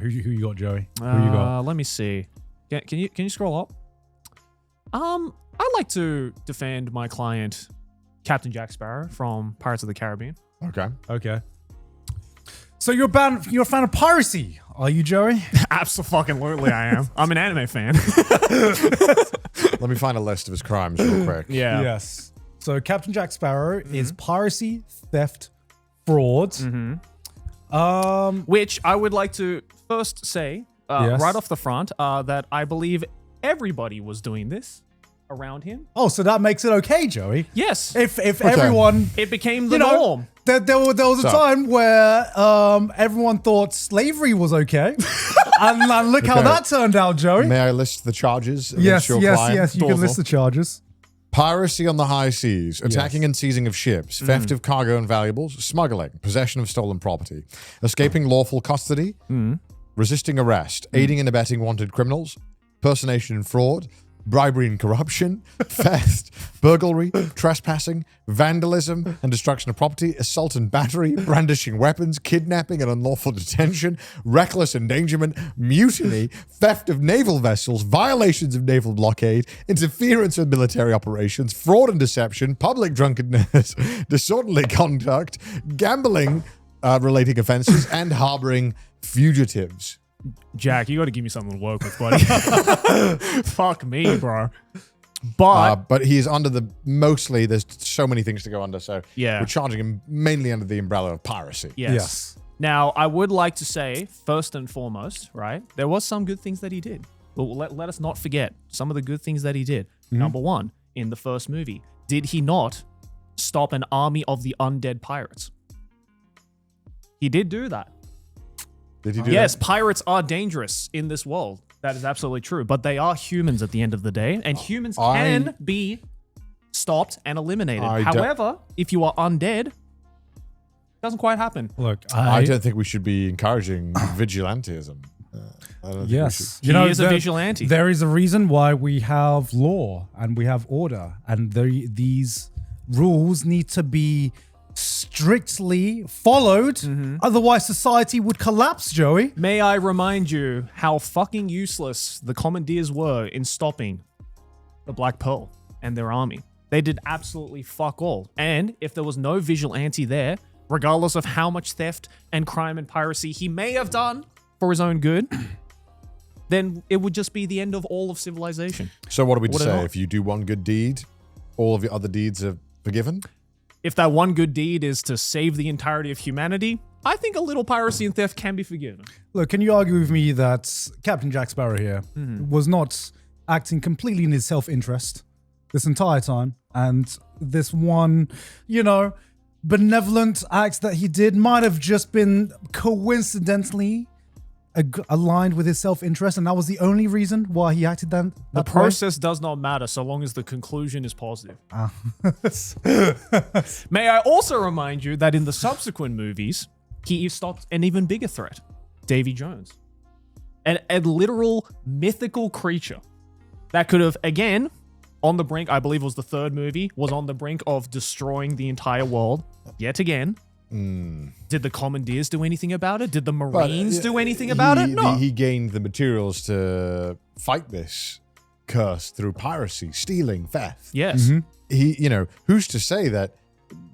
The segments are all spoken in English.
Who you got, Joey? Who you got? Let me see. Can you scroll up? I'd like to defend my client, Captain Jack Sparrow from Pirates of the Caribbean. Okay. So you're a fan of piracy, are you, Joey? Absolutely, I am. I'm an anime fan. Let me find a list of his crimes real quick. Yeah. Yes. So Captain Jack Sparrow is piracy, theft, fraud. Which I would like to first say, right off the front, that I believe everybody was doing this around him. Oh, so that makes it okay, Joey. Yes. If everyone, it became the norm. There was a time where everyone thought slavery was okay, and look how that turned out, Joey. May I list the charges? Yes. You can list the charges. Piracy on the high seas, attacking and seizing of ships, theft of cargo and valuables, smuggling, possession of stolen property, escaping lawful custody, resisting arrest, aiding and abetting wanted criminals, personation and fraud, bribery and corruption, theft, burglary, trespassing, vandalism and destruction of property, assault and battery, brandishing weapons, kidnapping and unlawful detention, reckless endangerment, mutiny, theft of naval vessels, violations of naval blockade, interference with military operations, fraud and deception, public drunkenness, disorderly conduct, gambling relating offenses, and harboring fugitives. Jack, you got to give me something to work with, buddy. Fuck me, bro. But he is under mostly, there's so many things to go under, so yeah, we're charging him mainly under the umbrella of piracy. Yes. Now, I would like to say, first and foremost, right, there was some good things that he did. But let us not forget some of the good things that he did. Number one, in the first movie, did he not stop an army of the undead pirates? He did do that. Did he do Yes, that? pirates are dangerous in this world. That is absolutely true. But they are humans at the end of the day, and humans can be stopped and eliminated. However, if you are undead, it doesn't quite happen. Look, I don't think we should be encouraging vigilantism. Yes, he is a vigilante. There is a reason why we have law and we have order, and these rules need to be strictly followed. Otherwise, society would collapse, Joey. May I remind you how fucking useless the commandeers were in stopping the Black Pearl and their army. They did absolutely fuck all. And if there was no vigilante there, regardless of how much theft and crime and piracy he may have done for his own good, then it would just be the end of all of civilization. So what do we Would it say? not? If you do one good deed, all of your other deeds are forgiven? If that one good deed is to save the entirety of humanity, I think a little piracy and theft can be forgiven. Look, can you argue with me that Captain Jack Sparrow here was not acting completely in his self-interest this entire time, and this one, benevolent act that he did might have just been coincidentally aligned with his self-interest, and that was the only reason why he acted that The process does not matter so long as the conclusion is positive. May I also remind you that in the subsequent movies, he stopped an even bigger threat, Davy Jones. A literal mythical creature that could have, again, on the brink, I believe it was the third movie, was on the brink of destroying the entire world yet again. Did the commandeers do anything about it? Did the Marines do anything about it? No. He gained the materials to fight this curse through piracy, stealing, theft. Yes. Who's to say that,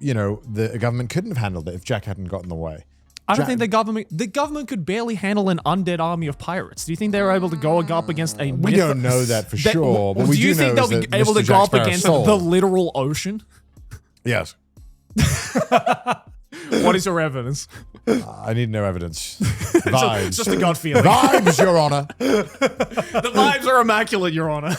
the government couldn't have handled it if Jack hadn't gotten in the way? I don't think the government could barely handle an undead army of pirates. Do you think they were able to go up against a We don't know that for sure, but we do you think know they'll is be that able to Mr. go Jack up Sparrow against sold. the literal ocean? Yes. What is your evidence? I need no evidence. Vibes. Just a gut feeling. Vibes, Your Honor. The vibes are immaculate, Your Honor.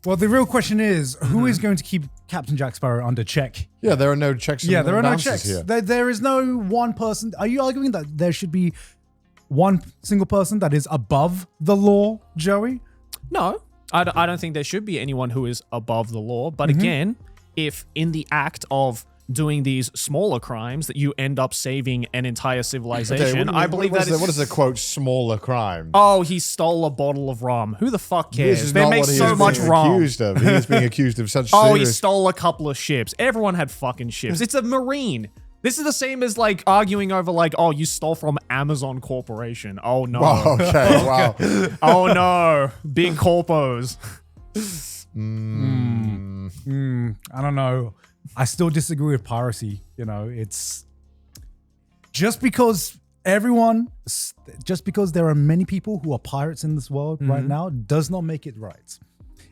Well, the real question is, who is going to keep Captain Jack Sparrow under check? Yeah, there are no checks and There are no balances checks. here. There is no one person. Are you arguing that there should be one single person that is above the law, Joey? No, I don't think there should be anyone who is above the law. But again, if in the act of doing these smaller crimes that you end up saving an entire civilization, I believe that is... What is the quote, smaller crime? Oh, he stole a bottle of rum. Who the fuck This cares? is They not make what he so is much being rum. accused of. He is being accused of such Oh, he serious... stole a couple of ships. Everyone had fucking ships. It's a marine. This is the same as like arguing over like, oh, you stole from Amazon Corporation. Oh no. Oh, okay, wow. Oh no. Big corpos. I don't know. I still disagree with piracy. You know, it's just because there are many people who are pirates in this world right now does not make it right.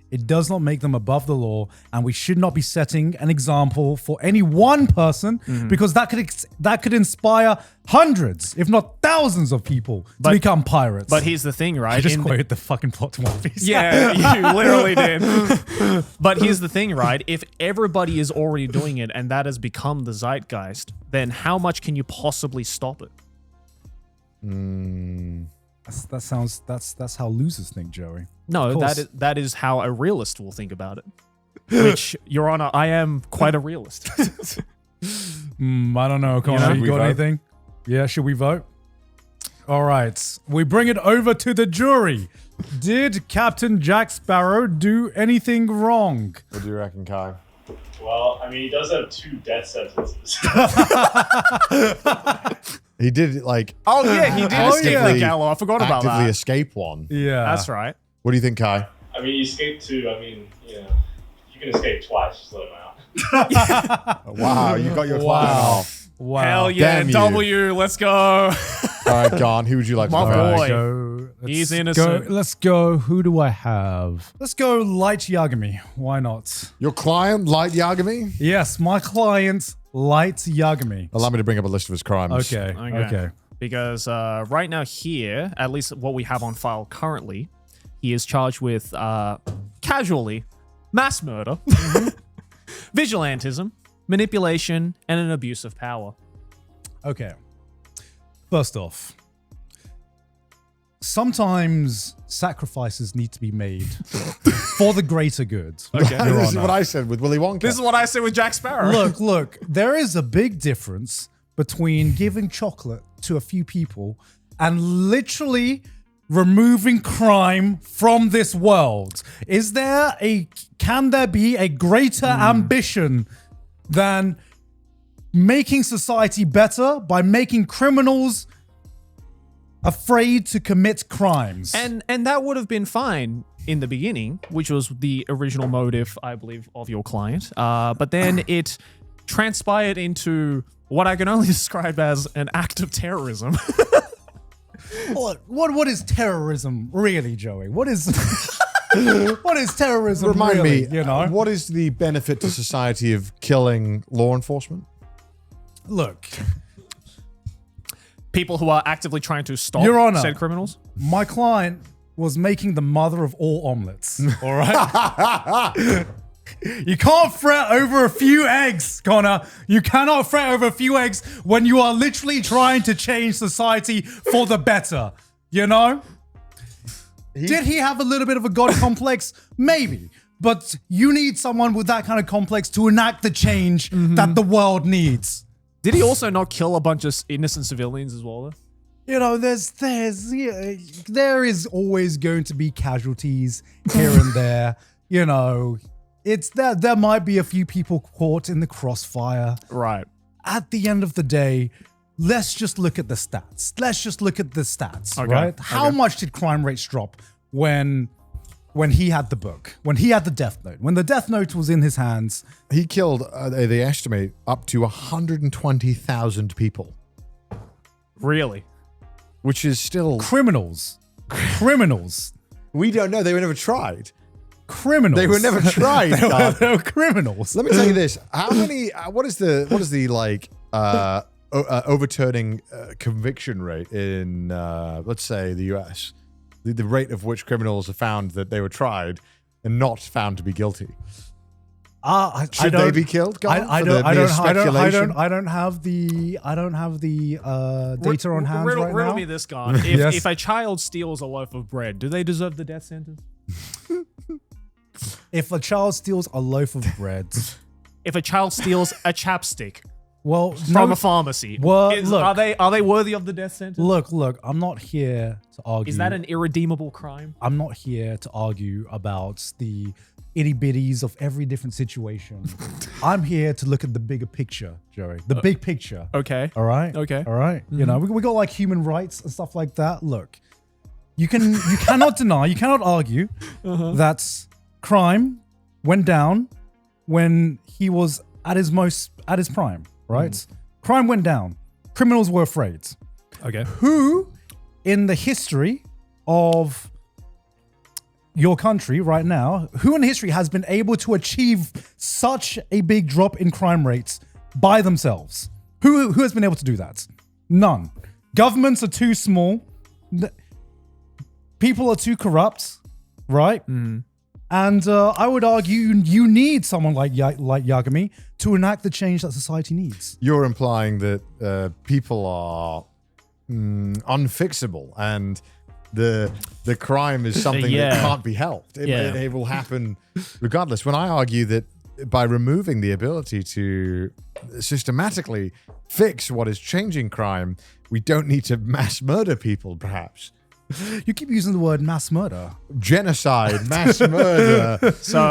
It does not make them above the law, and we should not be setting an example for any one person because that could inspire hundreds, if not thousands, of people to become pirates. But here's the thing, right? I just quoted the fucking plot to One Piece. Yeah, you literally did. But here's the thing, right? If everybody is already doing it and that has become the zeitgeist, then how much can you possibly stop it? That's how losers think, Joey. No, that is how a realist will think about it. Which, Your Honor, I am quite a realist. I don't know, Connor. You got anything? Yeah, should we vote? All right. We bring it over to the jury. Did Captain Jack Sparrow do anything wrong? What do you reckon, Kai? Well, I mean, he does have 2 death sentences. He did like. Oh yeah, he did escape the gallows. I forgot about that. Actively escape one. Yeah, that's right. What do you think, Kai? I mean, he escaped 2. I mean, you know, you can escape twice. Just let him out. Wow, you got your flag off. Wow. Hell yeah, Damn you. W. Let's go. All right, Gon, who would you like to My vote? boy. He's innocent. Let's go. Who do I have? Let's go Light Yagami. Why not? Your client, Light Yagami? Yes, my client, Light Yagami. Allow me to bring up a list of his crimes. Okay. Because right now here, at least what we have on file currently, he is charged with casually mass murder, vigilantism, manipulation, and an abuse of power. Okay. First off, sometimes sacrifices need to be made for the greater good. Okay. This is what I said with Willy Wonka. This is what I said with Jack Sparrow. Look, there is a big difference between giving chocolate to a few people and literally removing crime from this world. Can there be a greater ambition than making society better by making criminals afraid to commit crimes? And that would have been fine in the beginning, which was the original motive, I believe, of your client. But then it transpired into what I can only describe as an act of terrorism. What is terrorism really, Joey? What is what is terrorism Remind really? me, You know, what is the benefit to society of killing law enforcement? look, People who are actively trying to stop Your Honor. said criminals. my client was making the mother of all omelets. All right. You can't fret over a few eggs, Connor. You cannot fret over a few eggs when you are literally trying to change society for the better. You know? Did he have a little bit of a god complex? Maybe. But you need someone with that kind of complex to enact the change that the world needs. Did he also not kill a bunch of innocent civilians as well, though? You know, there is always going to be casualties here and there. You know, it's that there might be a few people caught in the crossfire. Right. At the end of the day, let's just look at the stats. Okay, Right? How much did crime rates drop when he had the book, when he had the Death Note, when the Death Note was in his hands? He killed, they estimate, up to 120,000 people, Really? which is still... Criminals. We don't know. They were never tried. Criminals. They were never tried. They were criminals. Let me tell you this: how many? What is the like overturning conviction rate in let's say the U.S. The rate of which criminals are found that they were tried and not found to be guilty. Should they be killed? I don't have the data on hand right riddle now. me this, Gon. Yes. If a child steals a loaf of bread, do they deserve the death sentence? If a child steals a loaf of bread, If a child steals a chapstick, Well, from a pharmacy. Well, look. Are they worthy of the death sentence? Look, I'm not here to argue. Is that an irredeemable crime? I'm not here to argue about the itty bitties of every different situation. I'm here to look at the bigger picture, Joey. The big picture. Okay. All right. Okay. All right. You know, we got like human rights and stuff like that. Look, you cannot deny, you cannot argue that crime went down when he was at his prime. Right. Crime went down. Criminals were afraid. Okay. Who in the history of your country right now, who in history has been able to achieve such a big drop in crime rates by themselves? Who has been able to do that? None. Governments are too small. People are too corrupt, right? And I would argue you need someone like Yagami to enact the change that society needs. You're implying that people are unfixable and the crime is something that can't be helped. It will happen regardless. When I argue that by removing the ability to systematically fix what is changing crime, we don't need to mass murder people, perhaps. You keep using the word mass murder. Genocide, mass murder. So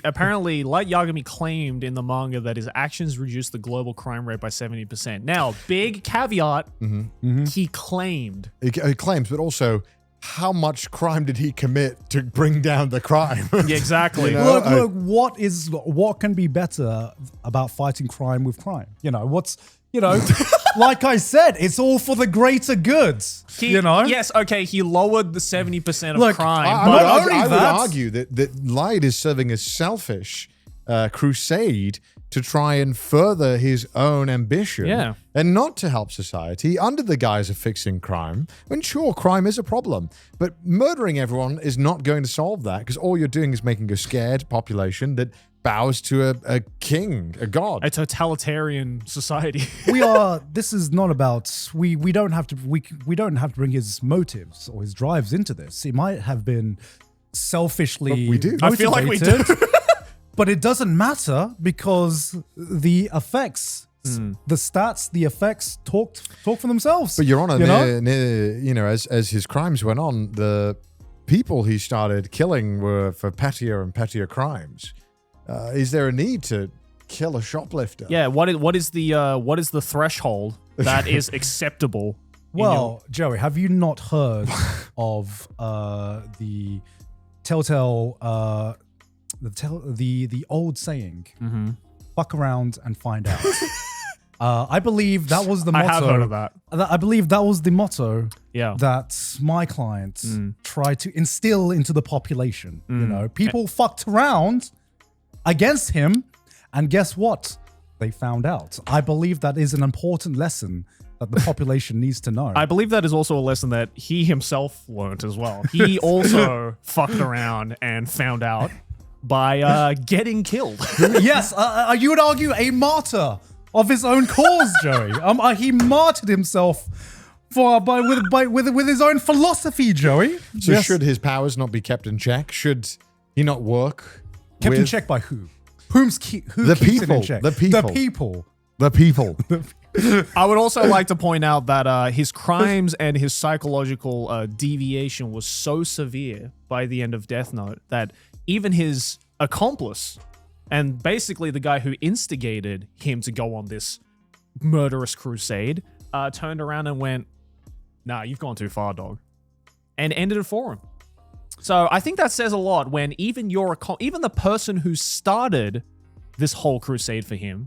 apparently, like Yagami claimed in the manga, that his actions reduced the global crime rate by 70%. Now, big caveat, he claimed. He claims, but also, how much crime did he commit to bring down the crime? Yeah, exactly. You know, Look, what can be better about fighting crime with crime? Like I said, it's all for the greater good. Yes, okay, he lowered the 70% of crime. I would argue that Light is serving a selfish crusade to try and further his own ambition and not to help society under the guise of fixing crime. When sure, crime is a problem, but murdering everyone is not going to solve that, because all you're doing is making a scared population that bows to a king, a god. A totalitarian society. This is not about, we don't have to bring his motives or his drives into this. He might have been selfishly we do. motivated, I feel like we do. but it doesn't matter, because the effects, the stats, the effects talk for themselves. But Your Honor, as his crimes went on, the people he started killing were for pettier and pettier crimes. Is there a need to kill a shoplifter? Yeah, what is the threshold that is acceptable? Well, Joey, have you not heard of the telltale the old saying, fuck around and find out? I believe that was the motto. I have heard of that. I believe that was the motto that my clients tried to instill into the population. People fucked around against him, and guess what? They found out. I believe that is an important lesson that the population needs to know. I believe that is also a lesson that he himself learned as well. He also fucked around and found out by getting killed. Yes, you would argue a martyr of his own cause, Joey. He martyred himself with his own philosophy, Joey. So should his powers not be kept in check? Should he not work? Kept in check by who? Who keeps it in check? The people. I would also like to point out that his crimes and his psychological deviation was so severe by the end of Death Note that even his accomplice, and basically the guy who instigated him to go on this murderous crusade, turned around and went, nah, you've gone too far, dog, and ended it for him. So I think that says a lot when even the person who started this whole crusade for him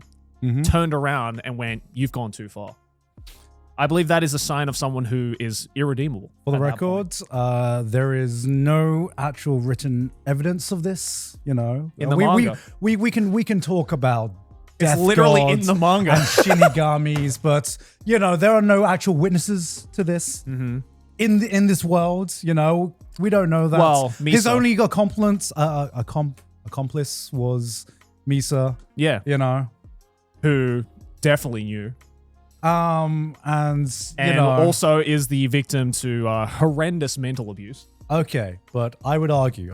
turned around and went, you've gone too far. I believe that is a sign of someone who is irredeemable. For the record, there is no actual written evidence of this. In the manga. We can talk about death literally gods in the manga. and shinigamis, but there are no actual witnesses to this in this world. We don't know that. Well, his Misa. only accomplice was Misa. Yeah. Who definitely knew. And also is the victim to horrendous mental abuse. Okay, but I would argue,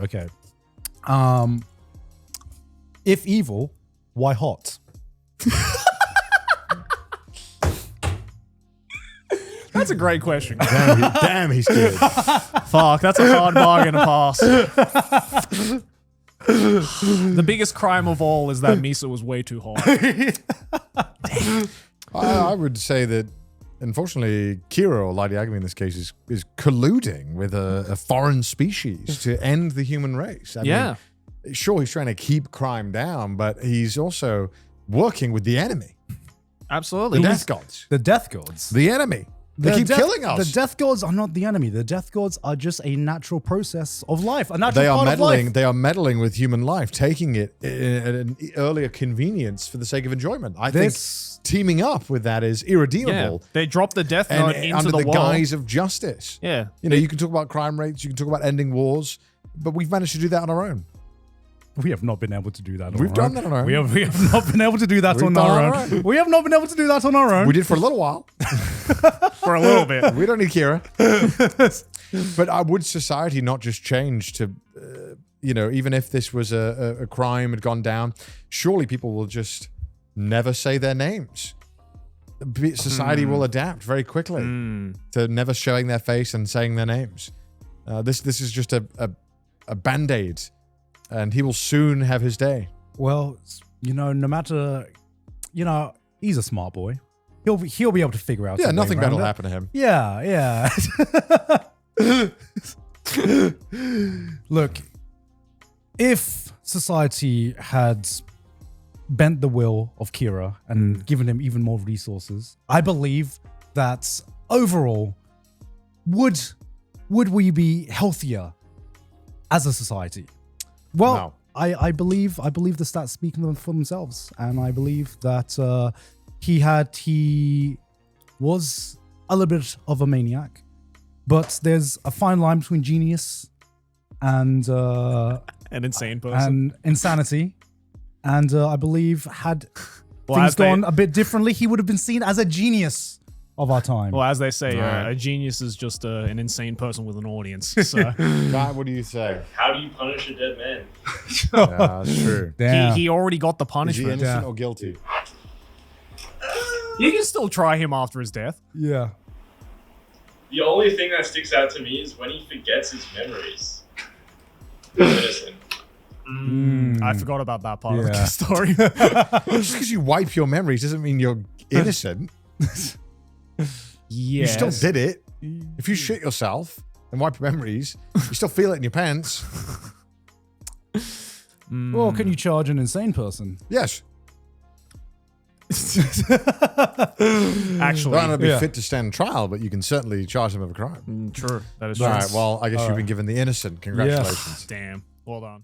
if evil, why hot? It's a great question. Damn, he's good. Fuck, that's a hard bargain to pass. The biggest crime of all is that Misa was way too hot. I would say that, unfortunately, Kira, or Lady Yagami in this case, is colluding with a foreign species to end the human race. I mean, sure, he's trying to keep crime down, but he's also working with the enemy. Absolutely. The Death Gods. The Death Gods. The enemy. They keep killing us. The Death Gods are not the enemy. The Death Gods are just a natural process of life. A natural part of life. They are meddling with human life, taking it at an earlier convenience for the sake of enjoyment. I think teaming up with that is irredeemable. They drop the Death Note into under the world. guise of justice. Yeah. You know, you can talk about crime rates, you can talk about ending wars, but we've managed to do that on our own. We have not been able to do that. We've done that on our own. We have not been able to do that on our own. We have not been able to do that on our own. We did for a little while. For a little bit. We don't need Kira. But would society not just change to, you know, even if this was a crime had gone down, surely people will just never say their names. Society will adapt very quickly to never showing their face and saying their names. This is just a band-aid. And he will soon have his day. Well, you know, no matter, you know, he's a smart boy. He'll be able to figure out. Yeah, nothing bad will it. happen to him. Yeah. Look, if society had bent the will of Kira and given him even more resources, I believe that overall, would we be healthier as a society? Well, No. I believe the stats speak for themselves, and I believe that he was a little bit of a maniac, but there's a fine line between genius and An insane person. and insanity, and I believe had Well, things as they- gone a bit differently, he would have been seen as a genius of our time. Well, as they say, Right. a genius is just an insane person with an audience. So Matt, what do you say? How do you punish a dead man? Yeah, that's true. Damn. he already got the Is he punishment. innocent or guilty? You can still try him after his death. Yeah. The only thing that sticks out to me is when he forgets his memories. Innocent. I forgot about that part of Yeah. the story. Just because you wipe your memories doesn't mean you're innocent. You Yes. still did it. If you shit yourself and wipe your memories, you still feel it in your pants. Well, can you charge an insane person? Yes. Actually, They might not be Yeah. fit to stand trial, but you can certainly charge them of a crime. true. That is All true. right. Well, I guess you've been given the innocent. Congratulations. Damn. Well done.